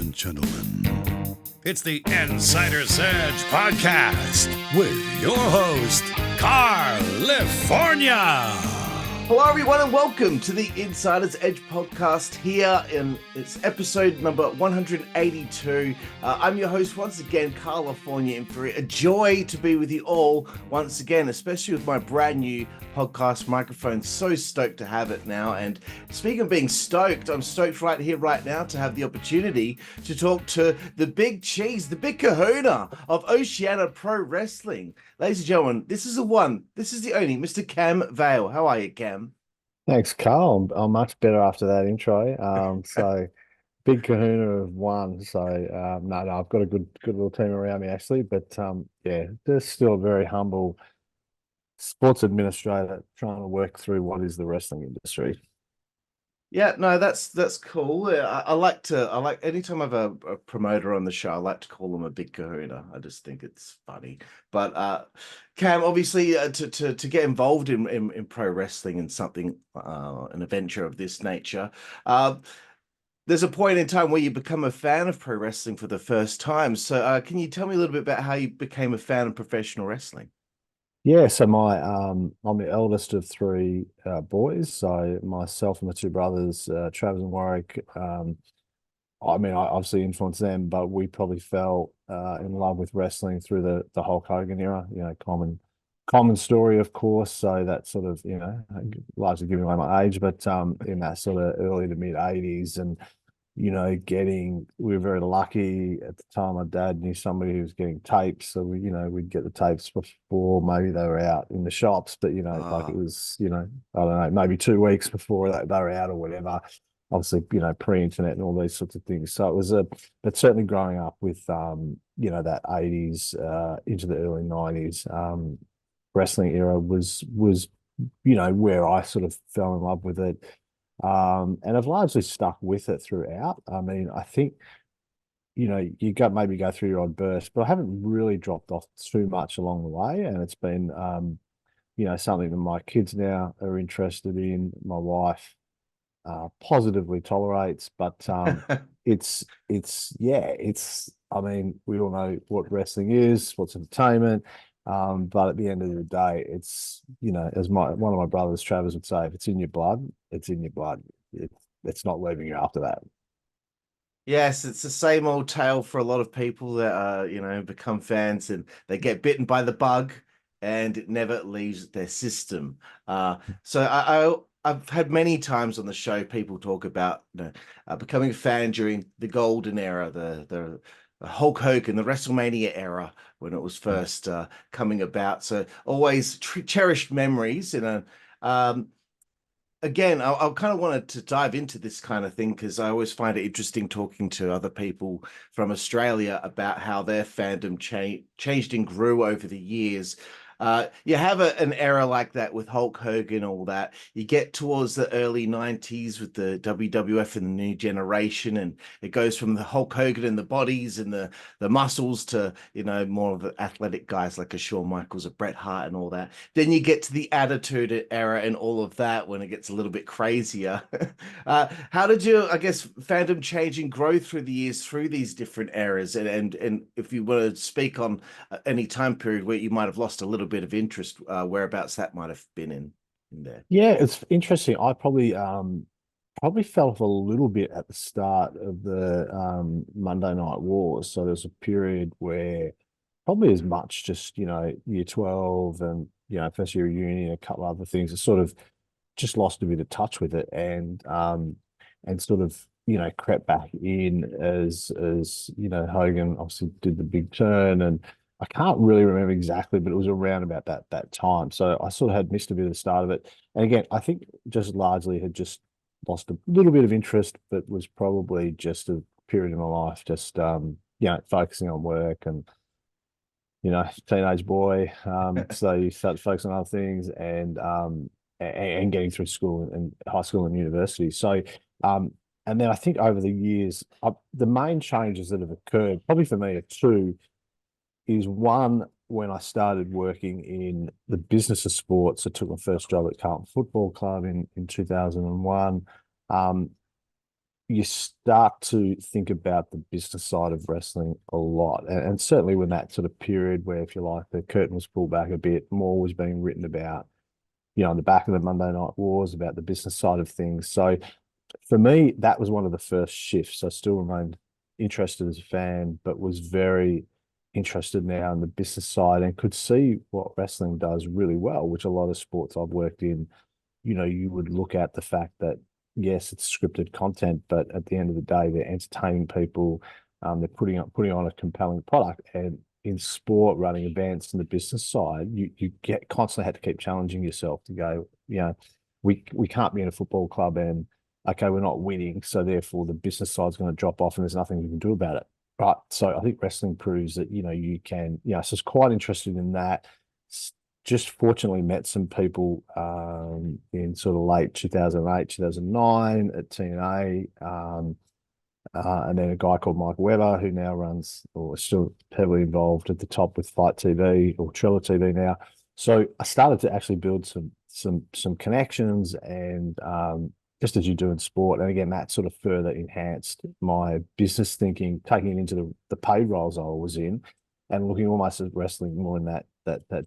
and gentlemen, it's the Insider Surge Podcast with your host, Karlifornia. Hello, everyone, and welcome to the Insider's Edge podcast here in its episode number 182. I'm your host once again, Karlifornia, and for a joy to be with you all once again, especially with my brand new podcast microphone. So stoked to have it now. And speaking of being stoked, I'm stoked right here, right now, to have the opportunity to talk to the big cheese, the big kahuna of Oceania Pro Wrestling. Ladies and gentlemen, this is the one, this is the only, Mr. Cam Vale. How are you, Cam? Thanks, Carl. I'm much better after that intro. So big kahuna of one. So no, I've got a good little team around me actually. But yeah, there's still a very humble sports administrator trying to work through what is the wrestling industry. Yeah, no, that's cool. I like anytime I have a promoter on the show, I like to call them a big kahuna. I just think it's funny. But Cam, obviously, to get involved in pro wrestling and something, an adventure of this nature, there's a point in time where you become a fan of pro wrestling for the first time. So can you tell me a little bit about how you became a fan of professional wrestling? Yeah, so I'm the eldest of three boys. So myself and my two brothers, Travis and Warwick. I obviously influenced them, but we probably fell in love with wrestling through the Hulk Hogan era. You know, common story, of course. So that sort of, largely giving away my age, but in that sort of early to mid '80s, and we were very lucky at the time. My dad knew somebody who was getting tapes. So we'd get the tapes before maybe they were out in the shops, but like it was, I don't know, maybe 2 weeks before they were out or whatever. Obviously, pre-internet and all these sorts of things. So it was but certainly growing up with, that '80s into the early '90s wrestling era was, where I sort of fell in love with it. And I've largely stuck with it throughout. I mean, I think, you maybe go through your odd burst, but I haven't really dropped off too much along the way. And it's been, something that my kids now are interested in. My wife positively tolerates, but I mean, we all know what wrestling is, sports entertainment. But at the end of the day, it's, as one of my brothers, Travis, would say, if it's in your blood, it's in your blood. It's not leaving you after that. Yes, it's the same old tale for a lot of people that become fans and they get bitten by the bug and it never leaves their system. So I've had many times on the show people talk about becoming a fan during the golden era, the Hulk Hogan, the WrestleMania era when it was first coming about. So always cherished memories. Again, I kind of wanted to dive into this kind of thing because I always find it interesting talking to other people from Australia about how their fandom changed and grew over the years. You have an era like that with Hulk Hogan, all that. You get towards the early '90s with the WWF and the new generation, and it goes from the Hulk Hogan and the bodies and the muscles to more of the athletic guys like a Shawn Michaels, a Bret Hart, and all that. Then you get to the Attitude Era and all of that when it gets a little bit crazier. How did you, I guess, fandom change and grow through the years through these different eras? And if you were to speak on any time period where you might have lost a little bit of interest, whereabouts that might have been in there. Yeah, it's interesting. I probably fell off a little bit at the start of the Monday Night Wars. So there's a period where probably as much just year 12 and first year of uni and a couple of other things, I sort of just lost a bit of touch with it and sort of crept back in as Hogan obviously did the big turn, and I can't really remember exactly, but it was around about that time. So I sort of had missed a bit of the start of it. And again, I think just largely had just lost a little bit of interest, but was probably just a period in my life, just focusing on work and teenage boy. So you start to focus on other things and getting through school and high school and university. So and then I think over the years, the main changes that have occurred, probably for me, are two. Is one, when I started working in the business of sports. I took my first job at Carlton Football Club in 2001. you start to think about the business side of wrestling a lot. And certainly when that sort of period where, if you like, the curtain was pulled back a bit, more was being written about, on the back of the Monday Night Wars, about the business side of things. So for me, that was one of the first shifts. I still remained interested as a fan, but was very interested now in the business side and could see what wrestling does really well, which a lot of sports I've worked in, you would look at the fact that, yes, it's scripted content, but at the end of the day, they're entertaining people. They're putting on a compelling product. And in sport, running events and the business side, you constantly have to keep challenging yourself to go, we can't be in a football club and, okay, we're not winning, so therefore the business side's going to drop off and there's nothing you can do about it. Right. So I think wrestling proves that, you can, so it's quite interested in that. Just fortunately met some people in sort of late 2008, 2009 at TNA. And then a guy called Mike Weber, who now runs, or is still heavily involved at the top with Fight TV or Triller TV now. So I started to actually build some connections, and just as you do in sport. And again, that sort of further enhanced my business thinking, taking it into the paid roles I was in, and looking almost at wrestling more in that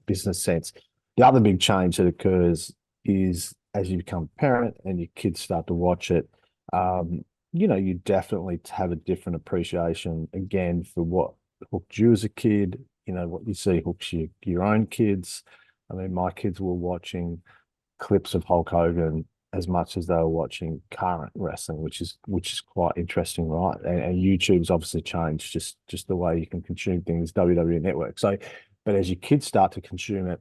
business sense. The other big change that occurs is as you become a parent and your kids start to watch it, you definitely have a different appreciation again for what hooked you as a kid, what you see hooks your own kids. I mean, my kids were watching clips of Hulk Hogan as much as they were watching current wrestling, which is quite interesting, right? And YouTube's obviously changed just the way you can consume things, WWE Network. So, but as your kids start to consume it,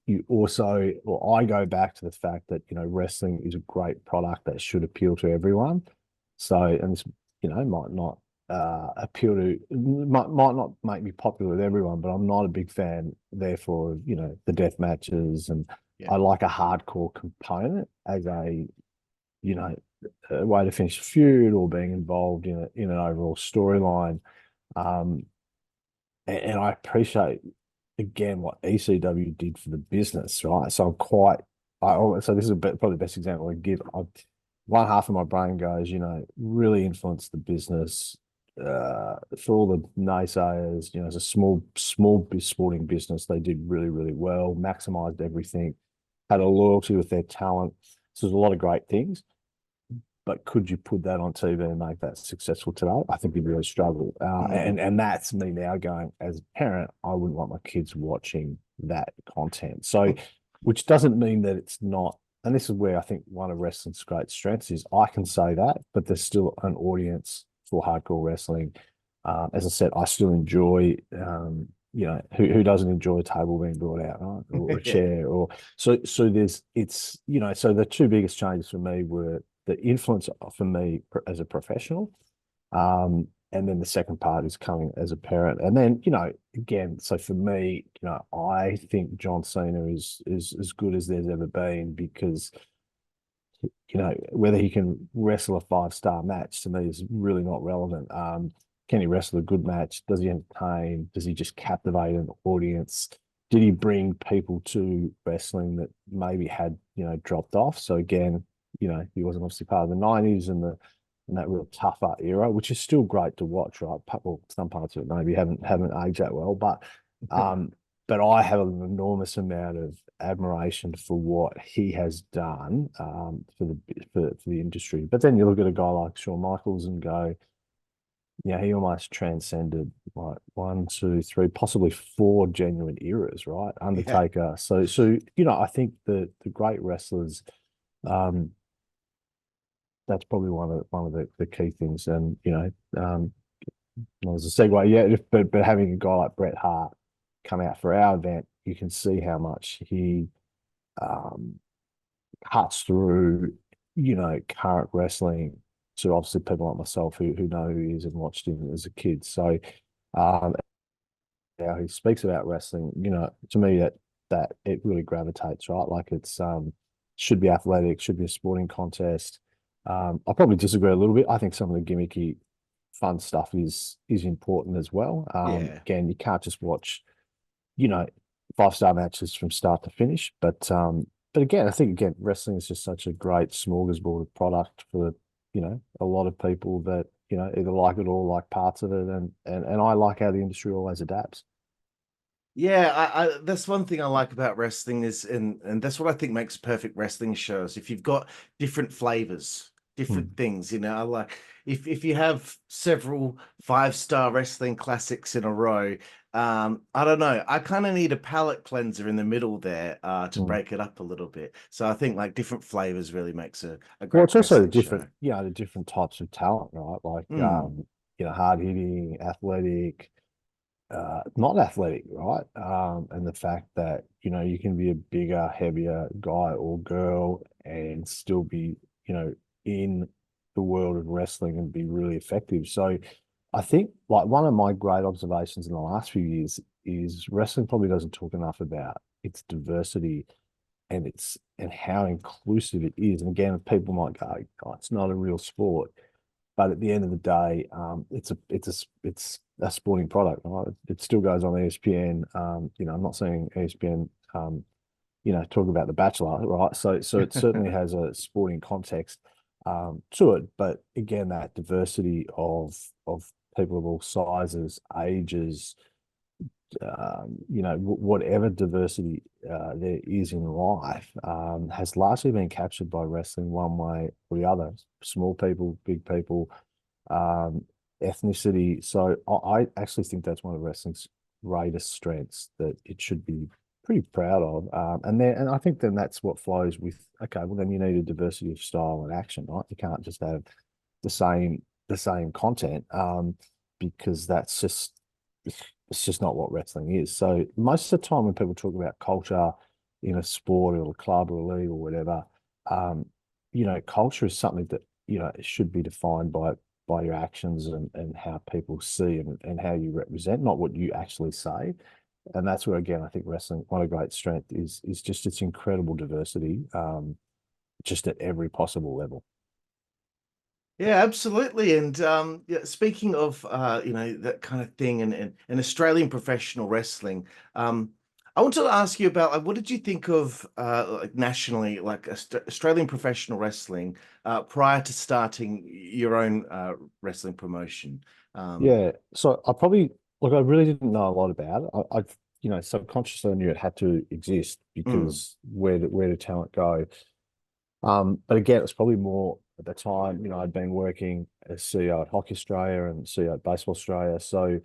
you also, or I go back to the fact that, wrestling is a great product that should appeal to everyone. So, and this, might not appeal to, might not make me popular with everyone, but I'm not a big fan, therefore, the death matches, and I like a hardcore component as a way to finish a feud or being involved in an overall storyline. And I appreciate, again, what ECW did for the business, right? So so this is probably the best example I give. One half of my brain goes, really influenced the business. For all the naysayers, as a small sporting business, they did really, really well, maximized everything, had a loyalty with their talent. So there's a lot of great things. But could you put that on TV and make that successful today? I think you'd really struggle. And that's me now going, as a parent, I wouldn't want my kids watching that content. So, which doesn't mean that it's not, and this is where I think one of wrestling's great strengths is I can say that, but there's still an audience for hardcore wrestling. As I said, I still enjoy, who doesn't enjoy a table being brought out, right? Or a chair, or so there's, so the two biggest changes for me were the influence for me as a professional. And then the second part is coming as a parent. And then, again, so for me, I think John Cena is as good as there's ever been, because, whether he can wrestle a 5-star match to me is really not relevant. Can he wrestle a good match? Does he entertain? Does he just captivate an audience? Did he bring people to wrestling that maybe had, dropped off? So again, he wasn't obviously part of the 90s and that real tougher era, which is still great to watch, right? Well, some parts of it maybe haven't aged that well, but I have an enormous amount of admiration for what he has done for the industry. But then you look at a guy like Shawn Michaels and go, he almost transcended like 1, 2, 3, possibly 4 genuine eras, right? Undertaker. Yeah. So I think the great wrestlers, that's probably one of the key things. And as a segue, but having a guy like Bret Hart come out for our event, you can see how much he cuts through, current wrestling to obviously people like myself who know who he is and watched him as a kid. So how he speaks about wrestling, to me that it really gravitates, right? Like it's should be athletic, should be a sporting contest. I probably disagree a little bit. I think some of the gimmicky fun stuff is important as well. Again, you can't just watch, 5-star matches from start to finish. But again, I think wrestling is just such a great smorgasbord of product for a lot of people that, either like it or like parts of it. And I like how the industry always adapts. Yeah, I that's one thing I like about wrestling is, and that's what I think makes perfect wrestling shows. If you've got different flavors, different things, I like if you have several five-star wrestling classics in a row. I don't know. I kind of need a palate cleanser in the middle there, to Mm. break it up a little bit. So I think like different flavors really makes a Well, great it's also the wrestling different, show. the different types of talent, right? Like, Mm. hard hitting, athletic, not athletic, right? And the fact that, you can be a bigger, heavier guy or girl and still be, in the world of wrestling and be really effective. So I think like one of my great observations in the last few years is wrestling probably doesn't talk enough about its diversity and how inclusive it is. And again, people might go, oh, it's not a real sport. But at the end of the day, it's a sporting product, right? It still goes on ESPN. I'm not saying ESPN, talk about The Bachelor, right? So it certainly has a sporting context to it. But again, that diversity of people of all sizes, ages, whatever diversity there is in life, has largely been captured by wrestling one way or the other. Small people, big people, um, ethnicity. So I actually think that's one of wrestling's greatest strengths that it should be pretty proud of. And I think then that's what flows with, okay, well then you need a diversity of style and action, right? You can't just have the same content, because it's just not what wrestling is. So most of the time when people talk about culture in a sport or a club or a league or whatever, um, culture is something that, it should be defined by your actions and how people see and how you represent, not what you actually say. And that's where, again, I think wrestling, one of the great strength is just its incredible diversity, just at every possible level. Yeah, absolutely. And yeah, speaking of that kind of thing, and Australian professional wrestling, I wanted to ask you about like what did you think of like nationally, like Australian professional wrestling, prior to starting your own wrestling promotion? Um, Yeah. So I really didn't know a lot about it. Subconsciously I knew it had to exist mm, because where did talent go? But again, it's probably more at the time, I'd been working as CEO at Hockey Australia and CEO at Baseball Australia. So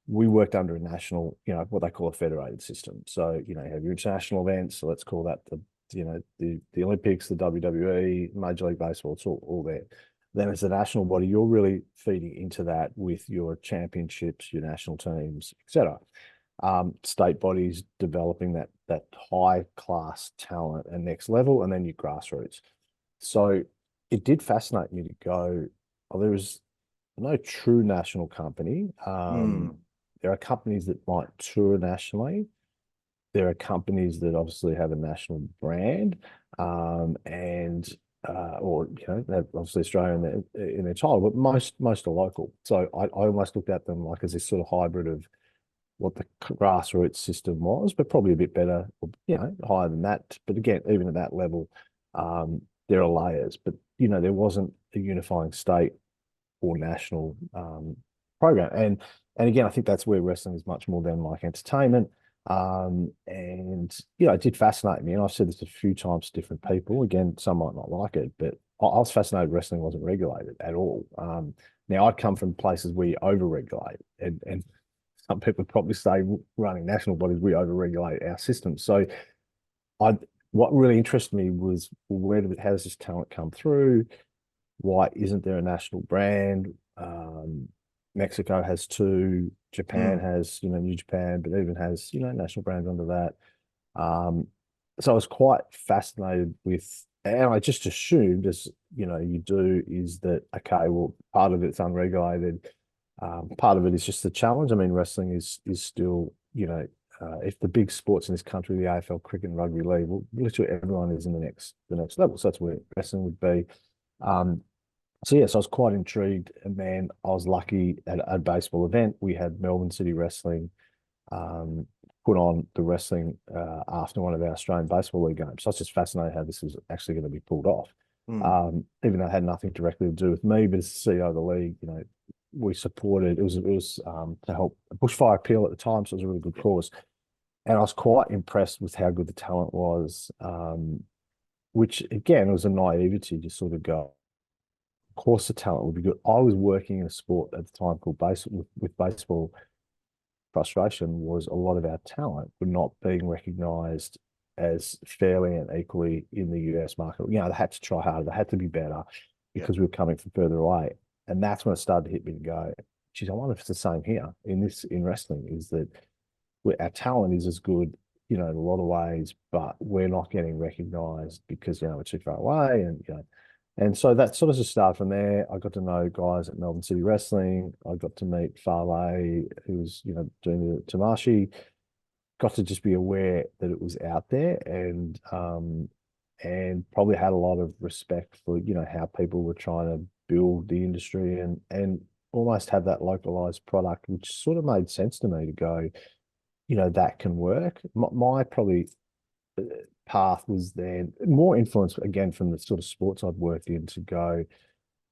we worked under a national, what they call a federated system. So, you have your international events. So let's call that the Olympics, the WWE, Major League Baseball, it's all there. Then as a national body, you're really feeding into that with your championships, your national teams, etc. State bodies developing that high class talent and next level, and then your grassroots. So it did fascinate me to go. Oh, there is no true national company. mm. There are companies that might tour nationally. There are companies that obviously have a national brand, and or they have obviously Australia in their title, but most are local. So I almost looked at them like as this sort of hybrid of what the grassroots system was, but probably a bit better, higher than that. But again, even at that level, there are layers. But there wasn't a unifying state or national program. And again, I think that's where wrestling is much more than like entertainment. And it did fascinate me. And I've said this a few times to different people. Again, some might not like it, but I was fascinated wrestling wasn't regulated at all. Now I'd come from places where you overregulate, and some people probably say running national bodies, we overregulate our system. So I what really interested me was how does this talent come through? Why isn't there a national brand? Mexico has two, Japan Mm. has, New Japan, but even has, national brands under that. So I was quite fascinated with, and I just assumed, as you do, is that okay, well, part of it's unregulated, part of it is just the challenge. I mean, wrestling is still, if the big sports in this country, the AFL, cricket, and rugby league, well, literally everyone is in the next level. So that's where wrestling would be. So yes, I was quite intrigued, and then I was lucky at a baseball event. We had Melbourne City Wrestling um, put on the wrestling after one of our Australian Baseball League games. So I was just fascinated how this was actually going to be pulled off. Even though it had nothing directly to do with me, but as CEO of the league, you know, we supported. It was to help bushfire appeal at the time, so it was a really good cause. And I was quite impressed with how good the talent was. Which again was a naivety to sort of go, of course the talent would be good. I was working in a sport at the time called with baseball. Frustration was a lot of our talent were not being recognised as fairly and equally in the US market. You know, they had to try harder, they had to be better because we were coming from further away. And that's when it started to hit me to go, geez, I wonder if it's the same here in wrestling, is that our talent is as good, you know, in a lot of ways, but we're not getting recognised because, you know, we're too far away. And, you know, and so that sort of just started from there. I got to know guys at Melbourne City Wrestling. I got to meet Vale, who was, you know, doing the Tamashi. Got to just be aware that it was out there, and probably had a lot of respect for, you know, how people were trying to build the industry and almost have that localized product, which sort of made sense to me to go, you know, that can work. My probably path was then more influence again from the sort of sports I'd worked in to go,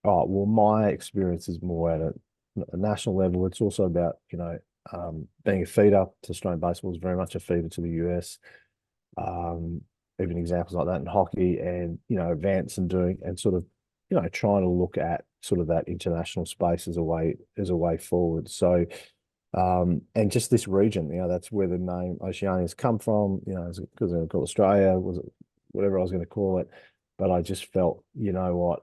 oh, well, my experience is more at a national level. It's also about, you know, being a feeder to Australian baseball is very much a feeder to the US. Even examples like that in hockey, and, you know, advance and doing and sort of, you know, trying to look at sort of that international space as a way forward. So and just this region, you know, that's where the name Oceania has come from, you know, because I call Australia, was it whatever I was going to call it. But I just felt, you know what,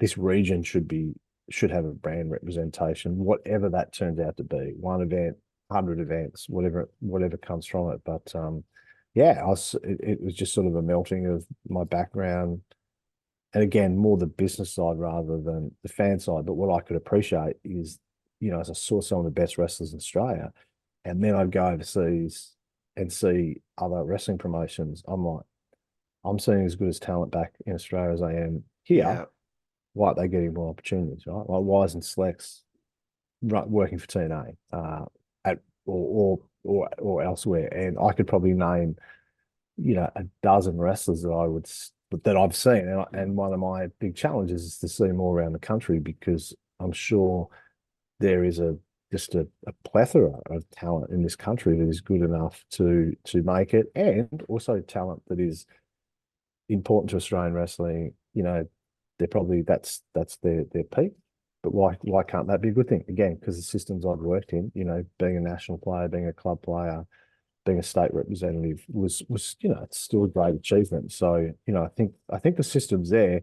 this region should have a brand representation, whatever that turns out to be. One event, 100 events, whatever comes from it. But yeah, it was just sort of a melting of my background. And again, more the business side rather than the fan side. But what I could appreciate is, you know, as I saw some of the best wrestlers in Australia, and then I'd go overseas and see other wrestling promotions. I'm like, I'm seeing as good as talent back in Australia as I am here. Yeah. Why aren't they getting more opportunities, right? Like, why isn't Slex working for TNA at or elsewhere? And I could probably name, you know, a dozen wrestlers that I've seen. And one of my big challenges is to see more around the country, because I'm sure there is just a plethora of talent in this country that is good enough to make it, and also talent that is important to Australian wrestling. You know, they're probably that's their peak. But why can't that be a good thing? Again, because the systems I've worked in, you know, being a national player, being a club player, being a state representative was, you know, it's still a great achievement. So, you know, I think the system's there.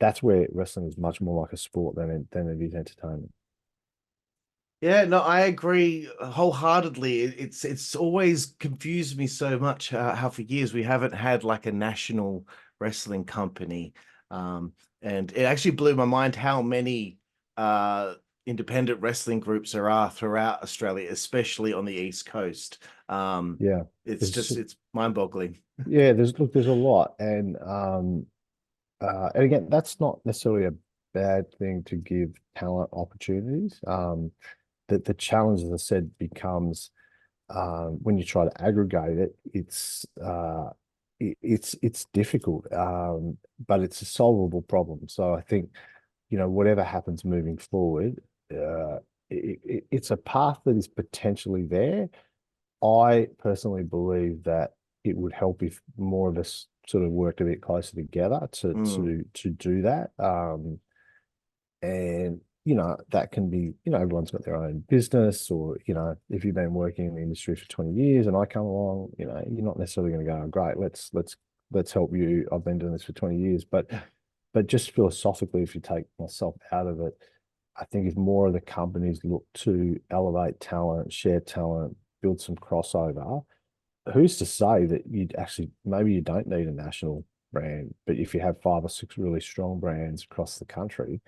That's where wrestling is much more like a sport than it is entertainment. Yeah, no, I agree wholeheartedly. It's always confused me so much how for years we haven't had like a national wrestling company. And it actually blew my mind how many independent wrestling groups there are throughout Australia, especially on the East Coast. Yeah, It's mind-boggling. yeah. There's a lot, and again, that's not necessarily a bad thing to give talent opportunities. That the challenge, as I said, becomes when you try to aggregate it, it's difficult, but it's a solvable problem. So I think, you know, whatever happens moving forward, it's a path that is potentially there. I personally believe that it would help if more of us sort of worked a bit closer together to do that. And, you know, that can be, you know, everyone's got their own business, or, you know, if you've been working in the industry for 20 years and I come along, you know, you're not necessarily going to go, oh, great, let's help you. I've been doing this for 20 years. But just philosophically, if you take myself out of it, I think if more of the companies look to elevate talent, share talent, build some crossover, who's to say that maybe you don't need a national brand, but if you have 5 or 6 really strong brands across the country,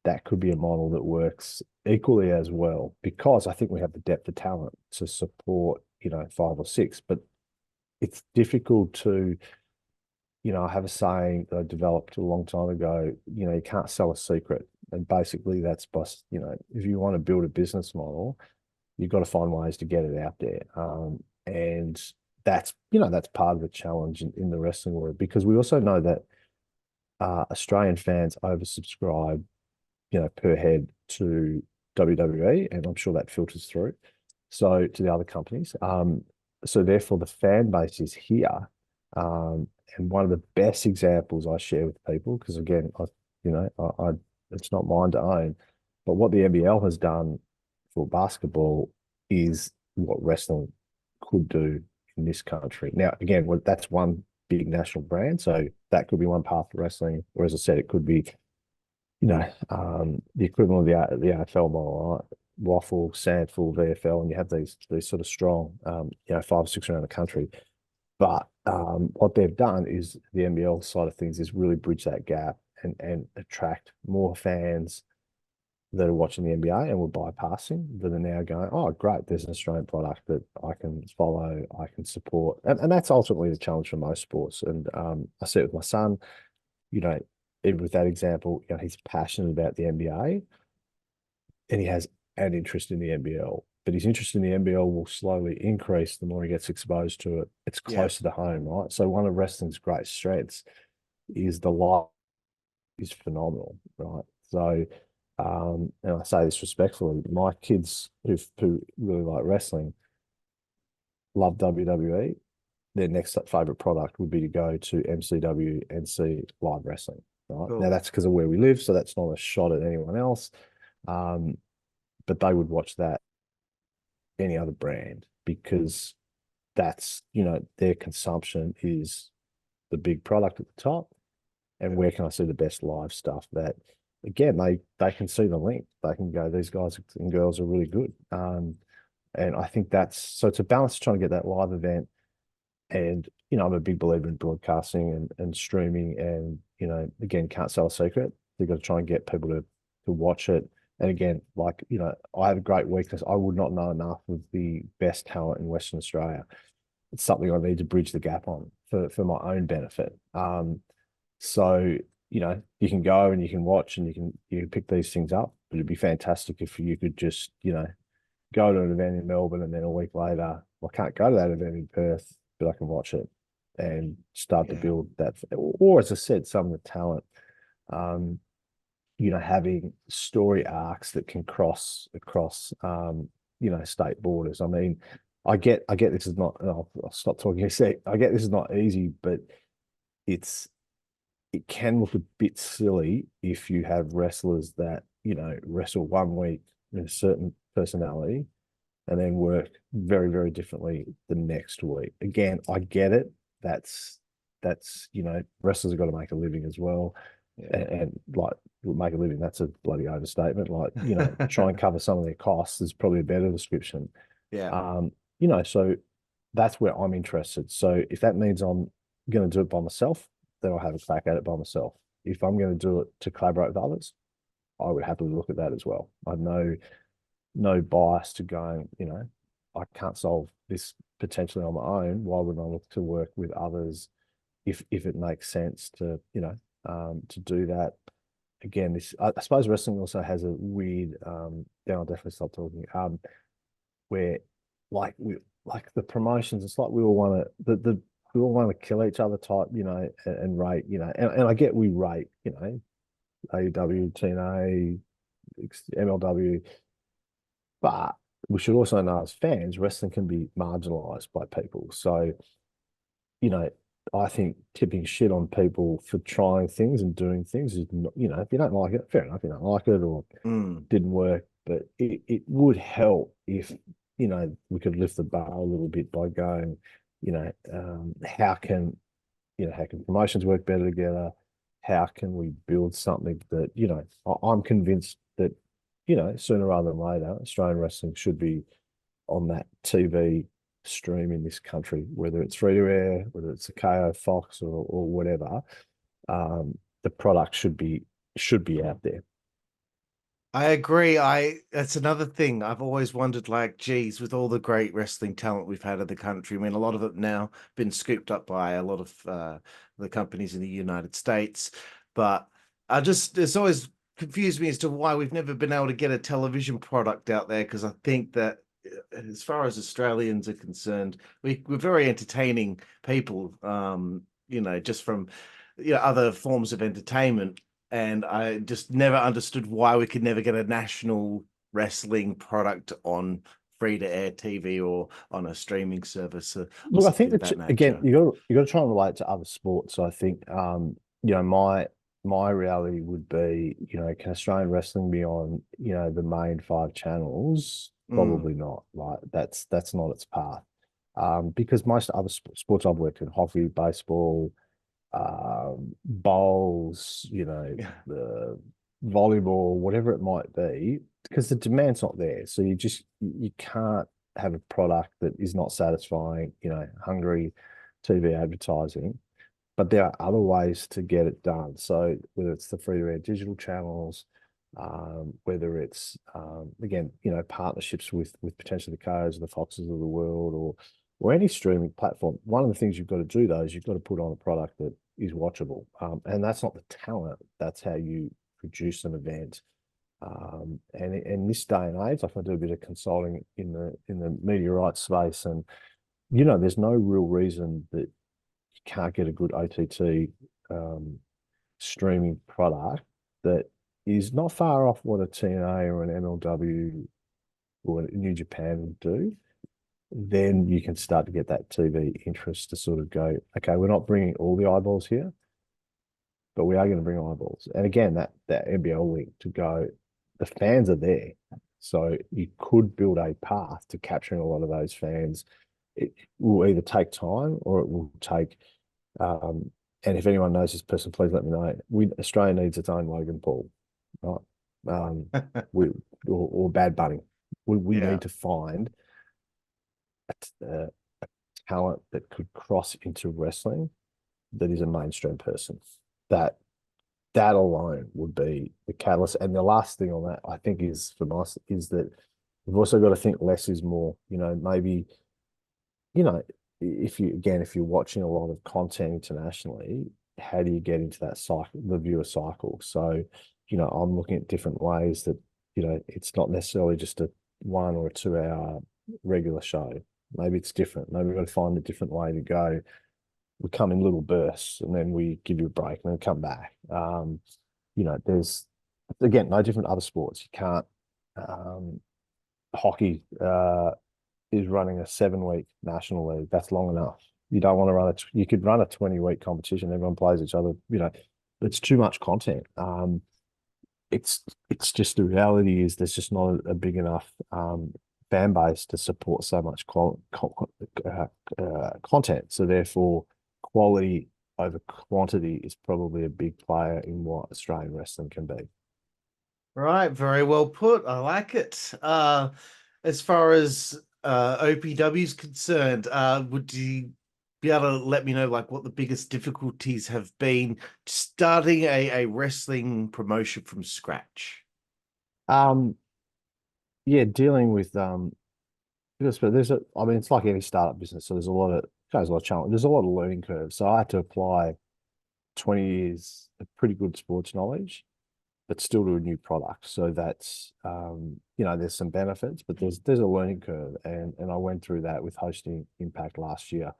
that could be a model that works equally as well, because I think we have the depth of talent to support, you know, 5 or 6. But it's difficult to, you know, I have a saying that I developed a long time ago, you know, you can't sell a secret. And basically that's by, you know, if you want to build a business model, you've got to find ways to get it out there. And that's, that's part of the challenge in the wrestling world, because we also know that Australian fans oversubscribe, per head to WWE, and I'm sure that filters through so to the other companies. So therefore the fan base is here. And one of the best examples I share with people, because again, I it's not mine to own, but what the NBL has done for basketball is what wrestling could do in this country. Now, again, that's one big national brand, so that could be one path for wrestling. Or as I said, it could be, the equivalent of the AFL model, right? Waffle, Sandful, VFL, and you have these sort of strong, 5 or 6 around the country. But what they've done is the NBL side of things is really bridge that gap and attract more fans that are watching the NBA and were bypassing, that are now going, oh, great, there's an Australian product that I can follow, I can support. And that's ultimately the challenge for most sports. And I see it with my son, even with that example, he's passionate about the NBA and he has an interest in the NBL. But his interest in the NBL will slowly increase the more he gets exposed to it. It's closer to home, right? So one of wrestling's great strengths is the live is phenomenal, right? So, and I say this respectfully, my kids who really like wrestling love WWE. Their next favorite product would be to go to MCW and see live wrestling, right? Cool. Now that's because of where we live, so that's not a shot at anyone else. But they would watch that any other brand, because that's, their consumption is the big product at the top, and where can I see the best live stuff that, again, they can see the link, they can go, these guys and girls are really good. And I think so it's a balance trying to get that live event. And I'm a big believer in broadcasting and streaming, and again, can't sell a secret. You've got to try and get people to watch it. And again, I have a great weakness. I would not know enough of the best talent in Western Australia. It's something I need to bridge the gap on for my own benefit. So, you can go and you can watch and you can pick these things up, but it'd be fantastic if you could just, go to an event in Melbourne and then a week later, I can't go to that event in Perth, but I can watch it and start to build that. Or as I said, some of the talent, having story arcs that can cross across, state borders. I mean, I get this is not, I'll stop talking a sec. I get this is not easy, but it can look a bit silly if you have wrestlers that, wrestle one week in a certain personality and then work very, very differently the next week. Again, I get it. That's wrestlers have got to make a living as well. Yeah. And like make a living, that's a bloody overstatement. Try and cover some of their costs is probably a better description. Yeah. So that's where I'm interested. So if that means I'm going to do it by myself, then I'll have a crack at it by myself. If I'm going to do it to collaborate with others, I would happily look at that as well. I have no bias to going, I can't solve this potentially on my own. Why wouldn't I look to work with others if it makes sense to, to do that? Again, I suppose wrestling also has a weird, then I'll definitely stop talking, where like the promotions, it's like we all want to, we all want to kill each other type, and rate, and I get we rate, AEW, TNA, MLW, but we should also know as fans, wrestling can be marginalized by people. So, I think tipping shit on people for trying things and doing things is not, if you don't like it, fair enough, you don't like it or didn't work, but it would help if, we could lift the bar a little bit by going, how can promotions work better together? How can we build something that, I'm convinced that, sooner rather than later, Australian wrestling should be on that TV stream in this country, whether it's free to air, whether it's a KO, Fox or whatever. The product should be out there. I agree. That's another thing I've always wondered, geez, with all the great wrestling talent we've had in the country, I mean, a lot of it now been scooped up by a lot of the companies in the United States, but it's always confused me as to why we've never been able to get a television product out there, because I think that as far as Australians are concerned, we're very entertaining people, just from other forms of entertainment. And I just never understood why we could never get a national wrestling product on free-to-air TV or on a streaming service or Look, I think something of that that again, nature. you got to try and relate to other sports. So I think my reality would be, can Australian wrestling be on, the main five channels? Mm, Probably not. Like that's not its path. Because most other sports I've worked in, hockey, baseball, bowls, yeah. the volleyball, whatever it might be, because the demand's not there. So you can't have a product that is not satisfying, hungry TV advertising. But there are other ways to get it done. So whether it's the free-to-air digital channels, whether it's again, partnerships with potentially the Co's or the Foxes of the world, or any streaming platform. One of the things you've got to do though is you've got to put on a product that is watchable, and that's not the talent. That's how you produce an event. And in this day and age, like I do a bit of consulting in the media rights space, and there's no real reason that you can't get a good OTT streaming product that is not far off what a TNA or an MLW or a New Japan would do. Then you can start to get that TV interest to sort of go, okay, we're not bringing all the eyeballs here, but we are going to bring eyeballs. And again, that NBL link to go, the fans are there. So you could build a path to capturing a lot of those fans. It will either take time or it will take, and if anyone knows this person, please let me know. Australia needs its own Logan Paul, right? We or Bad Bunny. We Yeah. need to find a talent that could cross into wrestling that is a mainstream person. That alone would be the catalyst. And the last thing on that, I think, is for us is that we've also got to think less is more. Maybe, if you're watching a lot of content internationally, how do you get into that cycle, the viewer cycle? So, I'm looking at different ways that, it's not necessarily just a 1 or a 2 hour regular show. Maybe it's different. Maybe we've got to find a different way to go. We come in little bursts and then we give you a break and then come back. There's, again, no different other sports. You can't, hockey is running a 7-week national league. That's long enough. You don't want to run you could run a 20-week competition. Everyone plays each other, it's too much content. It's just the reality is there's just not a big enough fan base to support so much content. So therefore, quality over quantity is probably a big player in what Australian wrestling can be. Right, very well put. I like it. As far as OPW is concerned, would you be able to let me know like what the biggest difficulties have been starting a wrestling promotion from scratch? Yeah, dealing with because it's like any startup business, so there's a lot of challenge. There's a lot of learning curve. So I had to apply 20 years of pretty good sports knowledge, but still to a new product. So that's there's some benefits, but there's a learning curve, and I went through that with hosting Impact last year.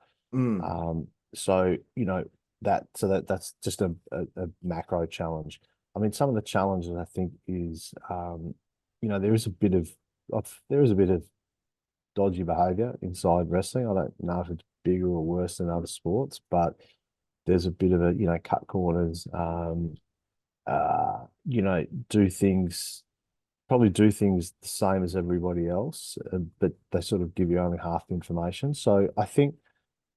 So that's just a macro challenge. I mean, some of the challenges I think is there is a bit of dodgy behavior inside wrestling. I don't know if it's bigger or worse than other sports, but there's a bit of a cut corners. Do things the same as everybody else, but they sort of give you only half the information. So I think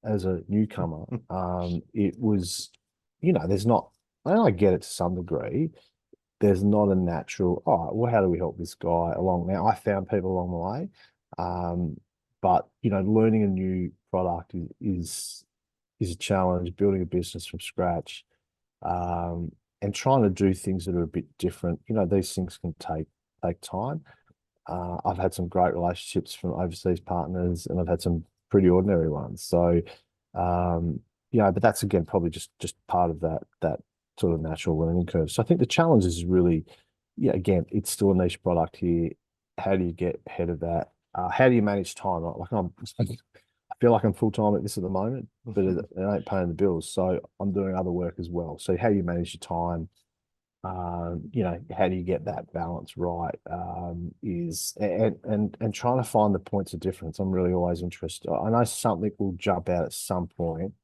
as a newcomer, it was, there's not, and I get it to some degree, there's not a natural, oh, well, how do we help this guy along? Now, I found people along the way, but, learning a new product is a challenge, building a business from scratch, and trying to do things that are a bit different. These things can take time. I've had some great relationships from overseas partners, and I've had some pretty ordinary ones. So, but that's again probably just part of that sort of natural learning curve. So I think the challenge is really, again, it's still a niche product here. How do you get ahead of that? how do you manage time? I feel like I'm full time at this at the moment, but it ain't paying the bills. So I'm doing other work as well. So how do you manage your time? How do you get that balance right? Is and trying to find the points of difference. I'm really always interested. I know something will jump out at some point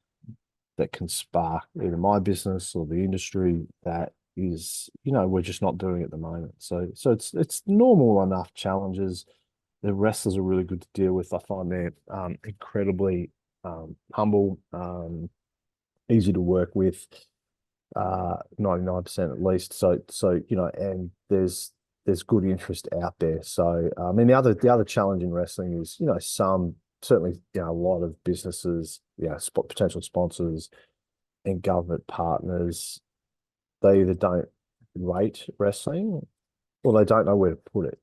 that can spark either my business or the industry that is, we're just not doing at the moment. So it's normal enough challenges. The wrestlers are really good to deal with. I find they're incredibly humble, easy to work with, 99% at least. So and there's good interest out there. So I mean, the other challenge in wrestling is, certainly, a lot of businesses, potential sponsors and government partners, they either don't rate wrestling or they don't know where to put it.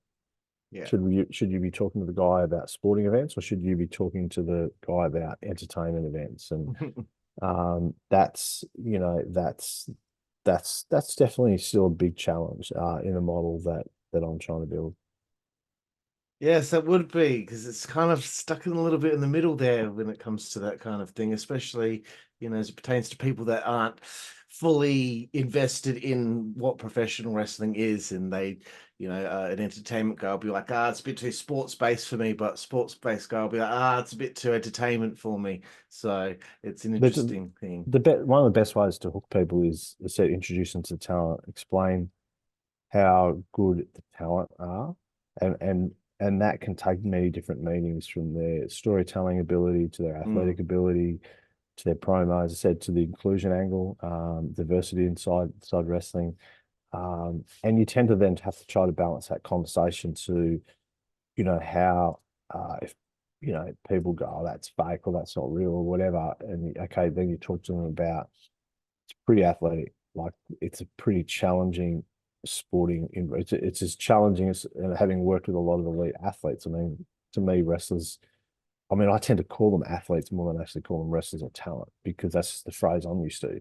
Yeah. Should you be talking to the guy about sporting events, or should you be talking to the guy about entertainment events? And that's definitely still a big challenge in the model that I'm trying to build. Yes, that would be, because it's kind of stuck in a little bit in the middle there when it comes to that kind of thing, especially, as it pertains to people that aren't fully invested in what professional wrestling is. And they, an entertainment guy will be like, it's a bit too sports based for me, but sports based guy will be like, it's a bit too entertainment for me. So it's an interesting thing. One of the best ways to hook people is to introduce them to talent, explain how good the talent are, and that can take many different meanings, from their storytelling ability to their athletic ability to their promo, as I said, to the inclusion angle, diversity inside wrestling. And you tend to then have to try to balance that conversation to, how if people go, that's fake or that's not real or whatever, and okay, then you talk to them about it's pretty athletic, like it's a pretty challenging sporting. It's as challenging as, having worked with a lot of elite athletes. I mean, to me, wrestlers. I mean, I tend to call them athletes more than actually call them wrestlers or talent, because that's just the phrase I'm used to.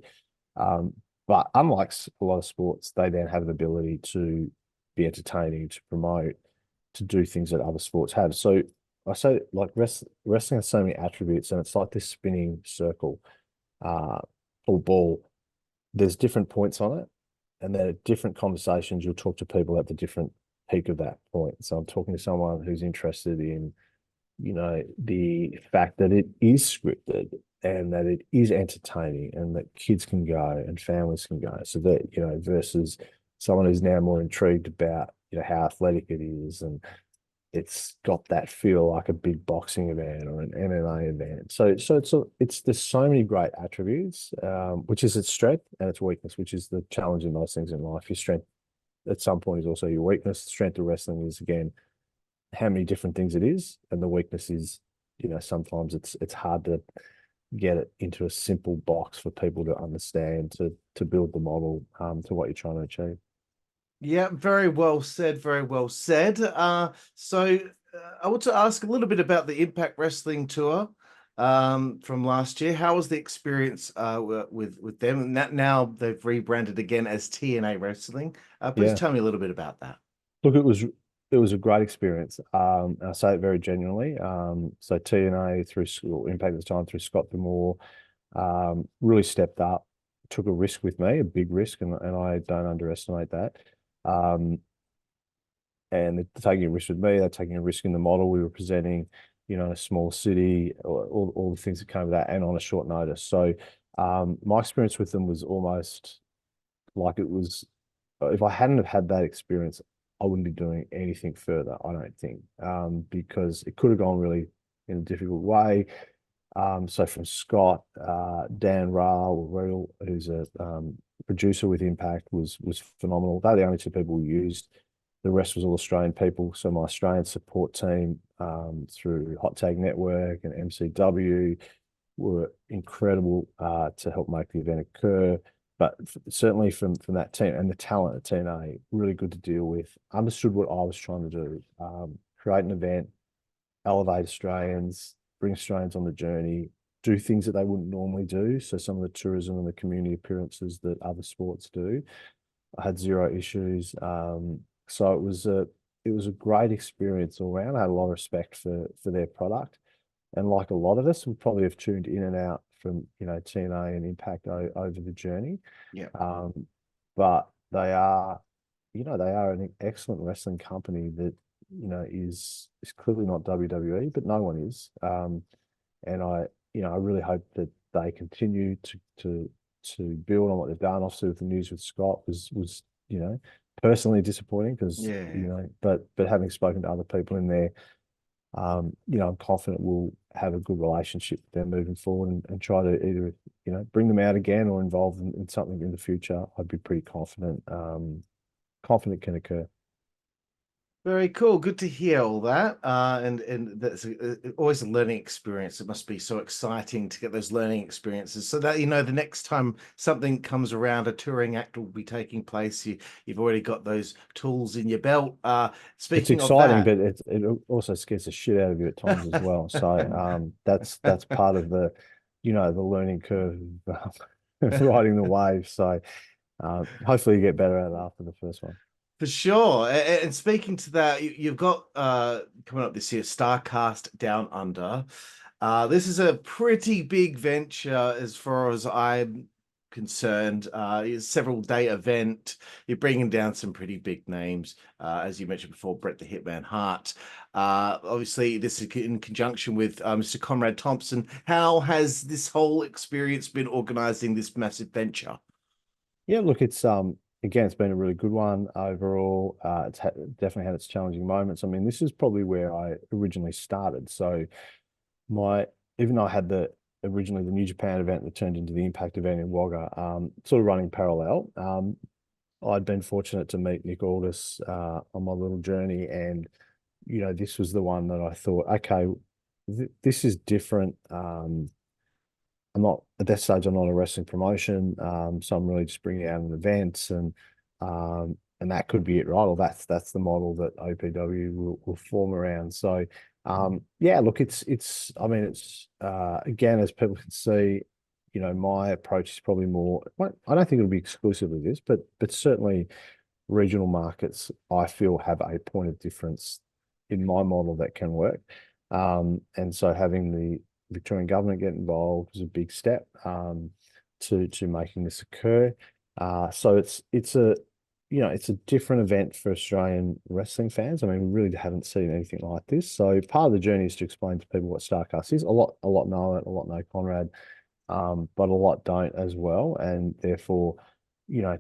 But unlike a lot of sports, they then have the ability to be entertaining, to promote, to do things that other sports have. So I say, like, wrestling has so many attributes, and it's like this spinning circle, or ball. There's different points on it, and then at different conversations, you'll talk to people at the different peak of that point. So I'm talking to someone who's interested in, the fact that it is scripted and that it is entertaining and that kids can go and families can go. So that, versus someone who's now more intrigued about, how athletic it is, and it's got that feel like a big boxing event or an MMA event. So there's so many great attributes, which is its strength and its weakness, which is the challenge in most things in life. Your strength at some point is also your weakness. The strength of wrestling is, again, how many different things it is, and the weakness is, sometimes it's hard to get it into a simple box for people to understand, to build the model to what you're trying to achieve. Yeah, very well said. Very well said. I want to ask a little bit about the Impact Wrestling tour from last year. How was the experience with them? And that now they've rebranded again as TNA Wrestling. Please tell me a little bit about that. Look, it was a great experience. I say it very genuinely. So TNA through school, Impact at the time through Scott Demore, really stepped up, took a risk with me, a big risk, and I don't underestimate that. And they're taking a risk with me. They're taking a risk in the model we were presenting, a small city, all the things that came with that, and on a short notice. So my experience with them was almost like it was, if I hadn't have had that experience, I wouldn't be doing anything further, I don't think, because it could have gone really in a difficult way. So from Scott, Dan Ryle, who's a producer with Impact, was phenomenal. They're the only two people we used. The rest was all Australian people. So my Australian support team through Hot Tag Network and MCW were incredible to help make the event occur. But certainly from that team and the talent at TNA, really good to deal with. Understood what I was trying to do: create an event, elevate Australians, bring Australians on the journey, do things that they wouldn't normally do. So some of the tourism and the community appearances that other sports do, I had zero issues. So it was was a great experience all around. I had a lot of respect for their product, and like a lot of us, we probably have tuned in and out from TNA and Impact over the journey. Yeah. But they are, they are an excellent wrestling company that is clearly not WWE, but no one is. And I really hope that they continue to build on what they've done. Obviously, with the news with Scott was personally disappointing because but having spoken to other people in there, I'm confident we'll have a good relationship with them moving forward and try to either bring them out again or involve them in something in the future. I'd be pretty confident can occur. Very cool. Good to hear all that. And that's always a learning experience. It must be so exciting to get those learning experiences so that, the next time something comes around, a touring act will be taking place. You've already got those tools in your belt. Speaking it's exciting, of that, but it also scares the shit out of you at times as well. So that's part of the, the learning curve of riding the wave. So hopefully you get better at it after the first one. For sure. And speaking to that, you've got coming up this year, Starrcast Downunder. This is a pretty big venture as far as I'm concerned. It's a several-day event. You're bringing down some pretty big names, as you mentioned before, Bret the Hitman Hart. Obviously, this is in conjunction with Mr. Conrad Thompson. How has this whole experience been organizing this massive venture? Yeah, look, it's again, it's been a really good one overall. It's definitely had its challenging moments. I mean, this is probably where I originally started. So even though I had originally the New Japan event that turned into the Impact event in Wagga, sort of running parallel. I'd been fortunate to meet James-Aldis on my little journey, and this was the one that I thought, okay, this is different. I'm not at that stage. I'm not a wrestling promotion, so I'm really just bringing out an event, and that could be it, right? Or that's the model that OPW will form around. So, yeah, look, it's. I mean, it's again, as people can see, my approach is probably more. I don't think it'll be exclusively this, but certainly regional markets, I feel, have a point of difference in my model that can work, and so having the Victorian government get involved was a big step to making this occur. So it's a different event for Australian wrestling fans. I mean, we really haven't seen anything like this. So part of the journey is to explain to people what Starrcast is. A lot know it, a lot know Conrad, but a lot don't as well. And therefore,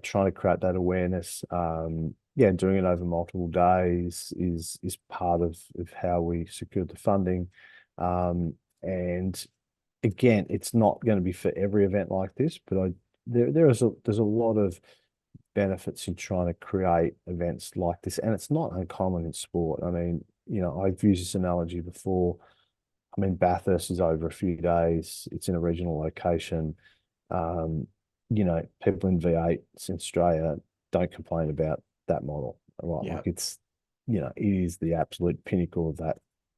trying to create that awareness, doing it over multiple days is part of how we secured the funding. And again, it's not going to be for every event like this, but there's a lot of benefits in trying to create events like this, and it's not uncommon in sport. I mean, I've used this analogy before. I mean, Bathurst is over a few days. It's in a regional location. People in V8 in Australia don't complain about that model, right? Yeah. Like it's, it is the absolute pinnacle of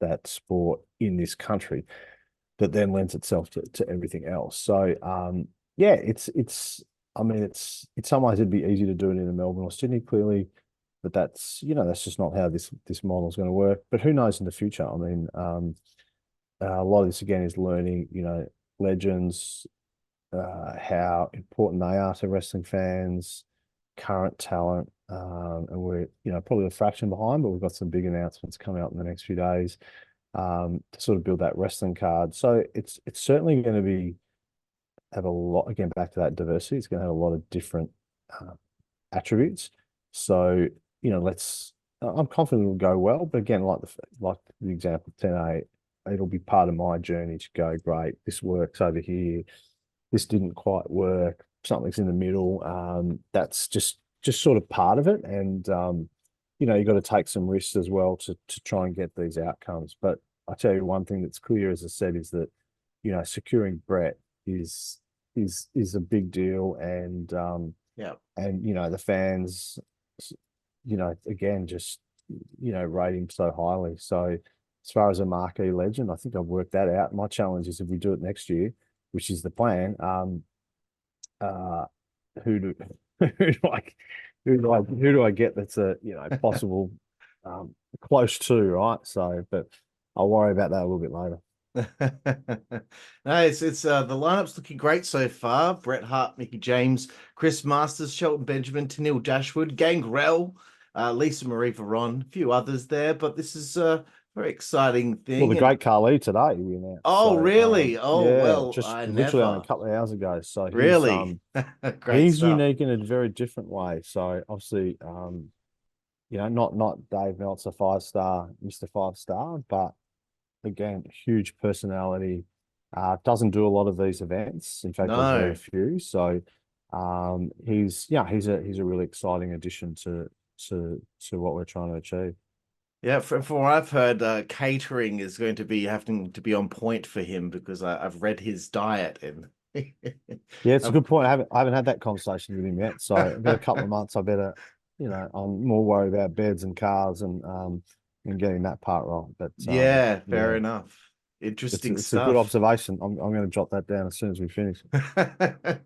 that sport in this country, that then lends itself to everything else. So it's I mean, in some ways it'd be easy to do it in Melbourne or Sydney, clearly, but that's just not how this model is going to work. But who knows in the future? I mean, a lot of this again is learning, legends, how important they are to wrestling fans, current talent, and we're probably a fraction behind, but we've got some big announcements coming up in the next few days. To sort of build that wrestling card. So it's certainly going to have a lot, again, back to that diversity. It's going to have a lot of different attributes. So, I'm confident it'll go well, but again, like the example of 10A, it'll be part of my journey to go, great, this works over here. This didn't quite work. Something's in the middle. That's just sort of part of it. And, you've got to take some risks as well to try and get these outcomes. But I tell you one thing that's clear, as I said, is that, securing Bret is a big deal. And, the fans, again, just, rate him so highly. So as far as a marquee legend, I think I've worked that out. My challenge is if we do it next year, which is the plan, who do I get that's a possible close to, right? So, but I'll worry about that a little bit later. No, it's the lineup's looking great so far. Bret Hart, Mickie James, Chris Masters, Shelton Benjamin, Tenille Dashwood, Gangrel, Lisa Marie Veron, a few others there, but this is a very exciting Well, thing. the great Carly today we announced. Oh, So, really? Oh, yeah, well, just I literally only a never. couple of hours ago. So Really? Great he's stuff. unique in a very different way. So obviously, not Dave Meltzer 5-star, Mr. 5-star, but again, huge personality. Doesn't do a lot of these events. In fact, does very No. few. So he's a really exciting addition to what we're trying to achieve. Yeah, from what I've heard, catering is going to be having to be on point for him because I've read his diet and Yeah, it's a good point. I haven't had that conversation with him yet. So I've got a couple of months. I better, I'm more worried about beds and cars and getting that part right. But yeah, fair yeah, enough. it's Interesting it's a good stuff. observation. I'm going to jot that down as soon as we finish.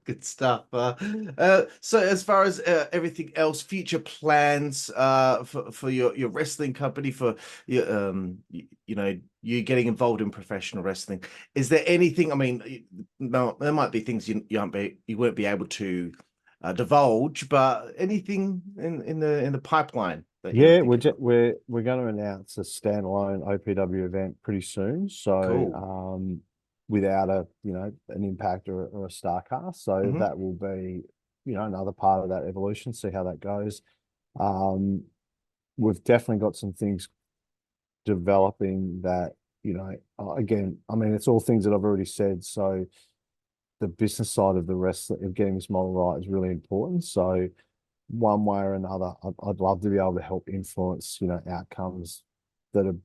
Good stuff. So as far as everything else, future plans for your wrestling company, for your you getting involved in professional wrestling, is there anything? I mean, no, there might be things you won't be able to divulge, but anything in the pipeline that you're Yeah, thinking of? we're going to announce a standalone OPW event pretty soon. So Cool. without an Impact or a Starrcast, so Hmm. that will be another part of that evolution. See how that goes. Um, we've definitely got some things developing that again, I mean, it's all things that I've already said. So the business side of the wrestling of getting this model right is really important. So one way or another, I'd love to be able to help influence, outcomes that are,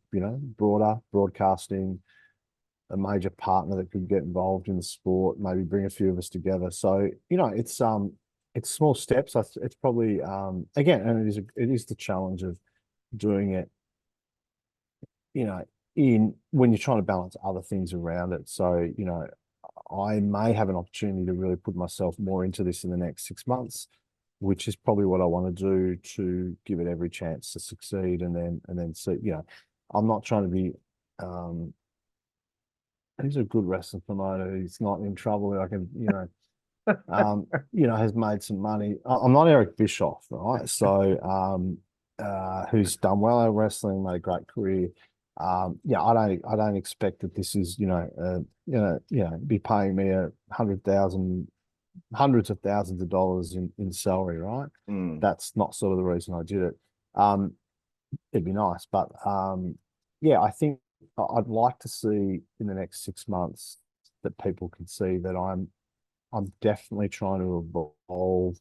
broader broadcasting, a major partner that could get involved in the sport, maybe bring a few of us together. So, it's small steps. It's probably, again, and it is the challenge of doing it, in when you're trying to balance other things around it. So, I may have an opportunity to really put myself more into this in the next 6 months, which is probably what I want to do to give it every chance to succeed. And then see, I'm not trying to be, he's a good wrestling promoter. He's not in trouble. I can, has made some money. I'm not Eric Bischoff, right? So, who's done well at wrestling, made a great career. I don't expect that this is, be paying me hundreds of thousands of dollars in salary, right? Mm. That's not sort of the reason I did it. It'd be nice, but I think I'd like to see in the next 6 months that people can see that I'm definitely trying to evolve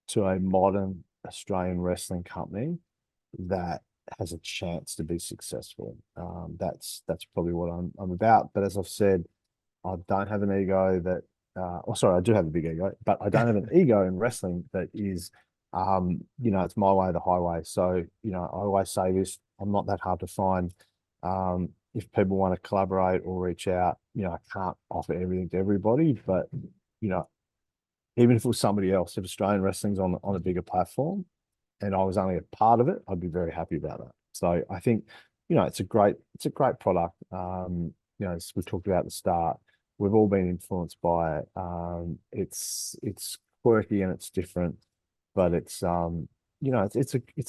to a modern Australian wrestling company that has a chance to be successful. That's probably what I'm about. But as I've said, I don't have an ego that. Sorry, I do have a big ego, but I don't have an ego in wrestling that is, it's my way or the highway. So, I always say this: I'm not that hard to find. If people want to collaborate or reach out, I can't offer everything to everybody, but you know, even if it was somebody else, if Australian wrestling's on a bigger platform and I was only a part of it, I'd be very happy about that. So I think, it's a great product. As we talked about at the start, we've all been influenced by it. It's quirky and it's different, but it's a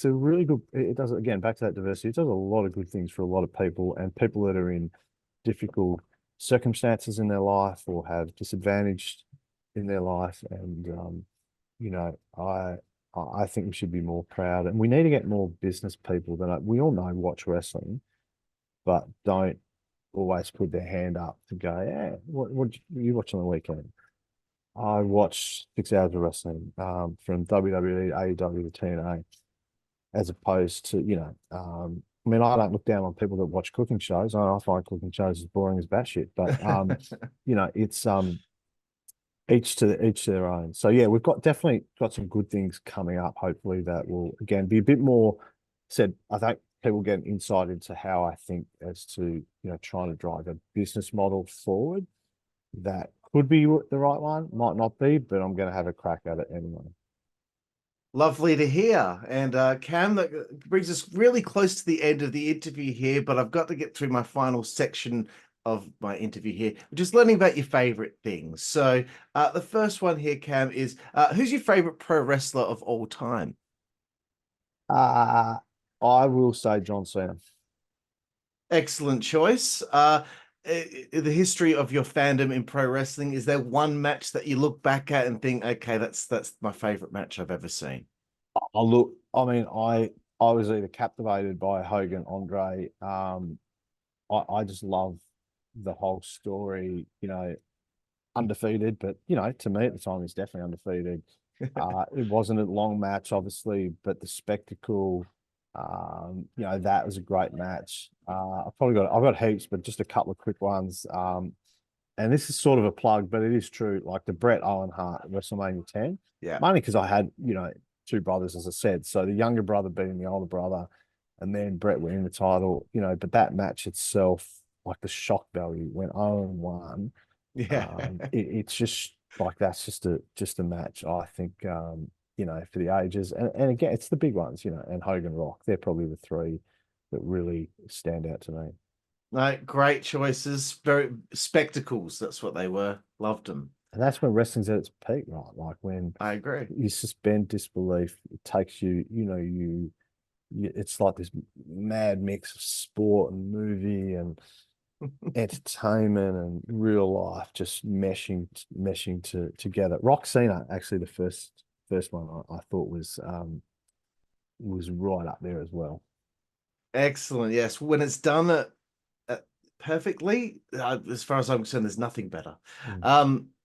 really good. It does, again, back to that diversity. It does a lot of good things for a lot of people and people that are in difficult circumstances in their life or have disadvantaged in their life. And you know, I I think we should be more proud, and we need to get more business people that we all know watch wrestling, but don't always put their hand up to go, yeah, what you watch on the weekend? I watch 6 hours of wrestling, from WWE, AEW to TNA, as opposed to, I mean, I don't look down on people that watch cooking shows. I find cooking shows as boring as batshit, but it's each to their own. So yeah, we've definitely got some good things coming up. Hopefully that will again be a bit more said. I think people get insight into how I think as to trying to drive a business model forward that could be the right one, might not be, but I'm going to have a crack at it anyway. Lovely to hear. And Cam, that brings us really close to the end of the interview here, but I've got to get through my final section of my interview here, just learning about your favorite things. So the first one here, Cam, is who's your favorite pro wrestler of all time? I will say John Cena. Excellent choice. The history of your fandom in pro wrestling, is there one match that you look back at and think, okay, that's my favorite match I've ever seen? I mean, I was either captivated by Hogan, Andre. I just love the whole story, undefeated, but to me at the time, he's definitely undefeated. It wasn't a long match, obviously, but the spectacle, that was a great match. I've got heaps, but just a couple of quick ones. And this is sort of a plug, but it is true. Like the Bret Owen Hart WrestleMania 10, Yeah. mainly because I had, two brothers, as I said. So the younger brother beating the older brother, and then Bret winning the title, but that match itself, like the shock value when Owen won, Yeah. it's just like that's just a match. I think for the ages, and again, it's the big ones, and Hogan Rock. They're probably the three that really stand out to me. No, great choices. Very spectacles. That's what they were. Loved them. And that's when wrestling's at its peak, right? Like when I agree. you suspend disbelief, it takes you, it's like this mad mix of sport and movie and entertainment and real life just meshing together. Roxina, actually, the first one I thought was right up there as well. Excellent. Yes, when it's done perfectly, as far as I'm concerned, there's nothing better.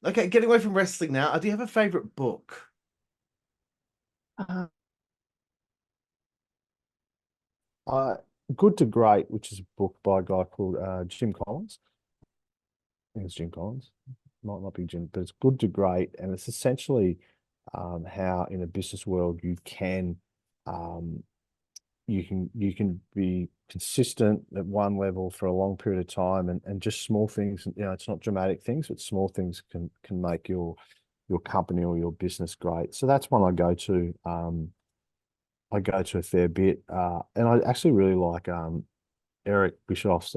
Okay, getting away from wrestling now. Do you have a favorite book? Uh, Good to Great, which is a book by a guy called Jim Collins. I think it's Jim Collins. Might not be Jim, but it's Good to Great, and it's essentially how in a business world um, you can be consistent at one level for a long period of time, and just small things. It's not dramatic things, but small things can make your company or your business great. So that's one I go to. I go to a fair bit, and I actually really like Eric Bischoff's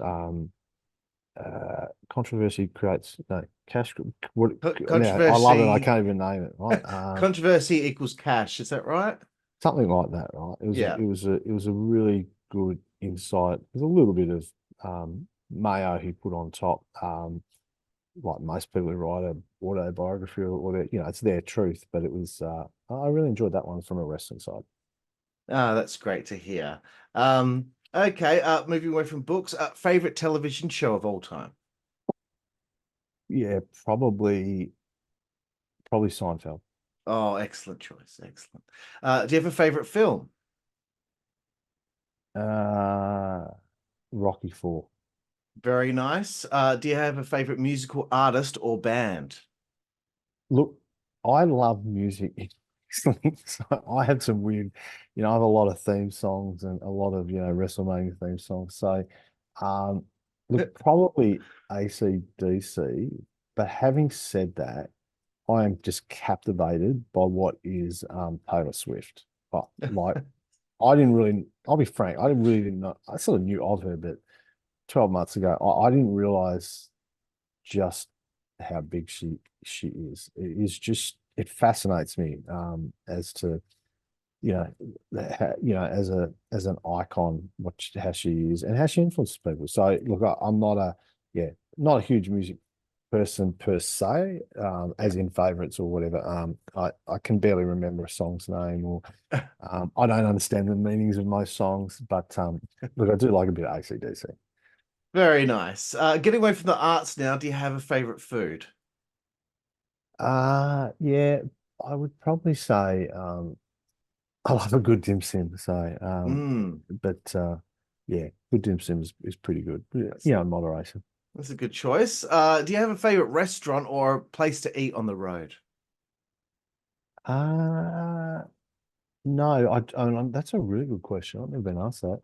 controversy creates no cash. What? Yeah, I love it. I Controversy. can't even name it. Right, Controversy equals cash. Is that right? something like that. Right. Yeah. It was a really good insight. There's a little bit of mayo he put on top. Like most people who write a autobiography or whatever, it's their truth. But it was I really enjoyed that one from a wrestling side. Ah, that's great to hear. Okay, moving away from books, favorite television show of all time? Yeah, probably Seinfeld. Oh, excellent choice. Excellent. Do you have a favorite film? Uh, Rocky Four. Very nice. Do you have a favorite musical artist or band? Look, I love music. So I had some weird, I have a lot of theme songs and a lot of, WrestleMania theme songs. So, um, look, probably AC/DC. But having said that, I am just captivated by what is Taylor Swift. But like, I'll be frank, I really didn't know. I sort of knew of her, but 12 months ago, I didn't realize just how big she is. It is just it fascinates me as to as an icon how she is and how she influences people. So look, I'm not not a huge music person per se, as in favorites or whatever. I can barely remember a song's name or I don't understand the meanings of most songs, but look, I do like a bit of AC/DC. Very nice. Getting away from the arts now, do you have a favorite food? Yeah, I would probably say I love a good dim sim. So but yeah, good dim sim is pretty good. In moderation. That's a good choice. Do you have a favorite restaurant or place to eat on the road? Uh no, I mean, that's a really good question. I've never been asked that.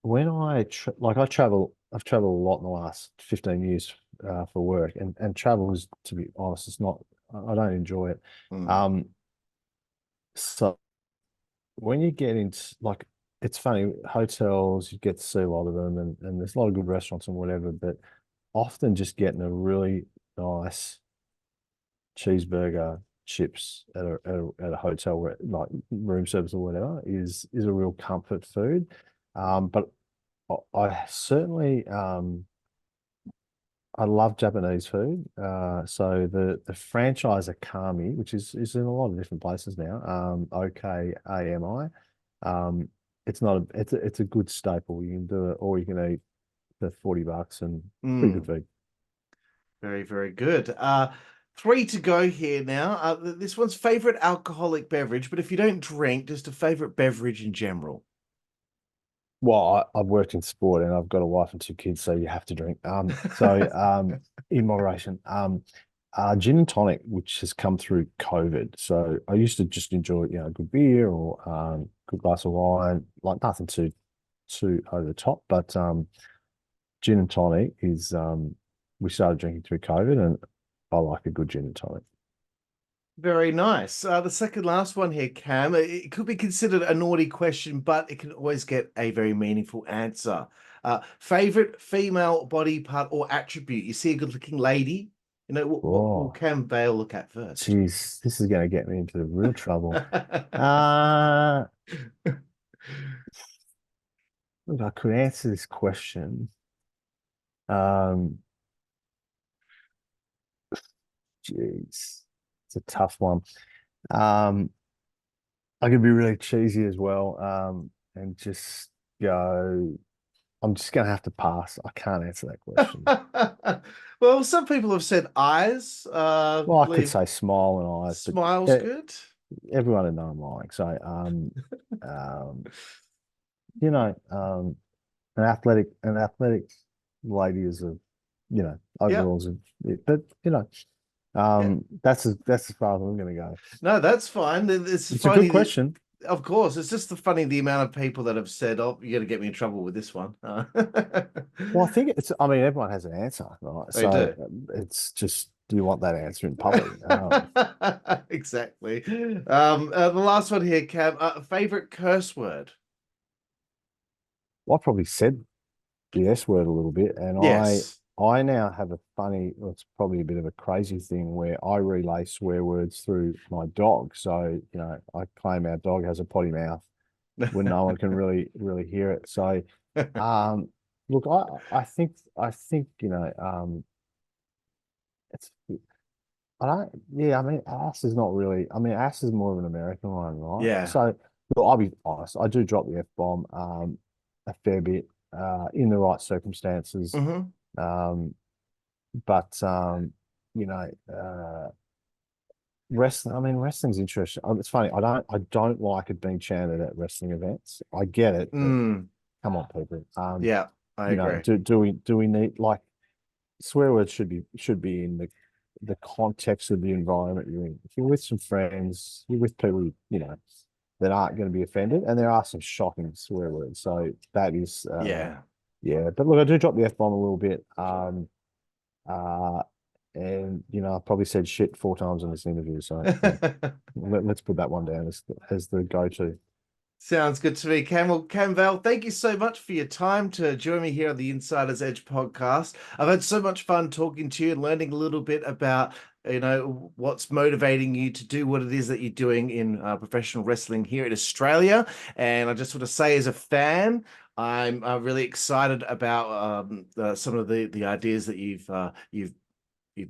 When I've traveled a lot in the last 15 years for work, and travel is, to be honest, it's not. I don't enjoy it. Mm. Um, So when you get into like, it's funny, hotels, you get to see a lot of them, and there's a lot of good restaurants and whatever, but often just getting a really nice cheeseburger, chips at a hotel where like room service or whatever is a real comfort food. But I certainly I love Japanese food. So the franchise Akami, which is in a lot of different places now, OKAMI. It's not it's a good staple. You can do it, or you can eat for $40 and pretty good food. Very, very good. Three to go here now. This one's favorite alcoholic beverage, but if you don't drink, just a favorite beverage in general. Well, I've worked in sport and I've got a wife and two kids, so you have to drink. So in moderation. Gin and tonic, which has come through COVID. So I used to just enjoy, a good beer or good glass of wine, like nothing too over the top. But gin and tonic is we started drinking through COVID, and I like a good gin and tonic. Very nice. The second last one here, Cam. It could be considered a naughty question, but it can always get a very meaningful answer. Favorite female body part or attribute? You see a good-looking lady, what will Cam Vale look at first? Jeez, this is going to get me into real trouble. Look, I could answer this question. Jeez, it's a tough one. I could be really cheesy as well, and just go. I'm just going to have to pass. I can't answer that question. Well, some people have said eyes. Well, I could say smile and eyes. Smile's good. Everyone would know I'm lying. So, an athletic lady is overalls. But that's as far as I'm going to go. No, that's fine. It's a good question. Of course, it's just funny the amount of people that have said, "Oh, you're going to get me in trouble with this one." Well, I think everyone has an answer, right? They do. It's just, do you want that answer in public? Exactly. The last one here, Cam. Favorite curse word? Well, I probably said the S word a little bit, and yes. I now have it's probably a bit of a crazy thing where I relay swear words through my dog. So, I claim our dog has a potty mouth when no one can really hear it. So, look, I think, it's, ass is not really, ass is more of an American one, right? Yeah. So, look, I'll be honest, I do drop the F-bomb, a fair bit, in the right circumstances. Mm-hmm. Wrestling's interesting. It's funny. I don't like it being chanted at wrestling events. I get it. Come on, people. Yeah, I agree. Do we need, like, swear words should be in the context of the environment you're in. If you're with some friends, you're with people that aren't going to be offended, and there are some shocking swear words. So that is yeah. But look, I do drop the F-bomb a little bit. And I probably said shit 4 times in this interview. So let's put that one down as the go-to. Sounds good to me, Cam. Well, Cam Vale, thank you so much for your time to join me here on the Insider's Edge podcast. I've had so much fun talking to you and learning a little bit about what's motivating you to do what it is that you're doing in professional wrestling here in Australia. And I just want to say, as a fan, I'm really excited about some of the ideas that you've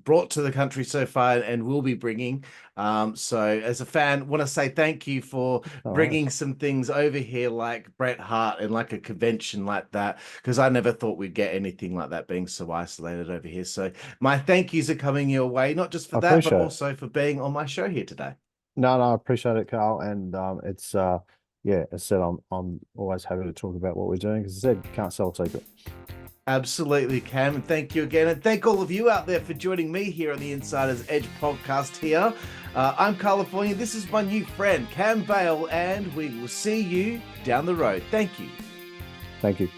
brought to the country so far and will be bringing. So as a fan, want to say thank you for bringing some things over here like Bret Hart and like a convention like that, because I never thought we'd get anything like that being so isolated over here. So my thank yous are coming your way, not just for that, but also for being on my show here today. No, I appreciate it, Karl. And it's as I said, I'm always happy to talk about what we're doing, because I said, can't sell a secret. Absolutely, Cam, and thank you again. And thank all of you out there for joining me here on the Insider's Edge podcast here. I'm Karlifornia. This is my new friend, Cam Vale, and we will see you down the road. Thank you. Thank you.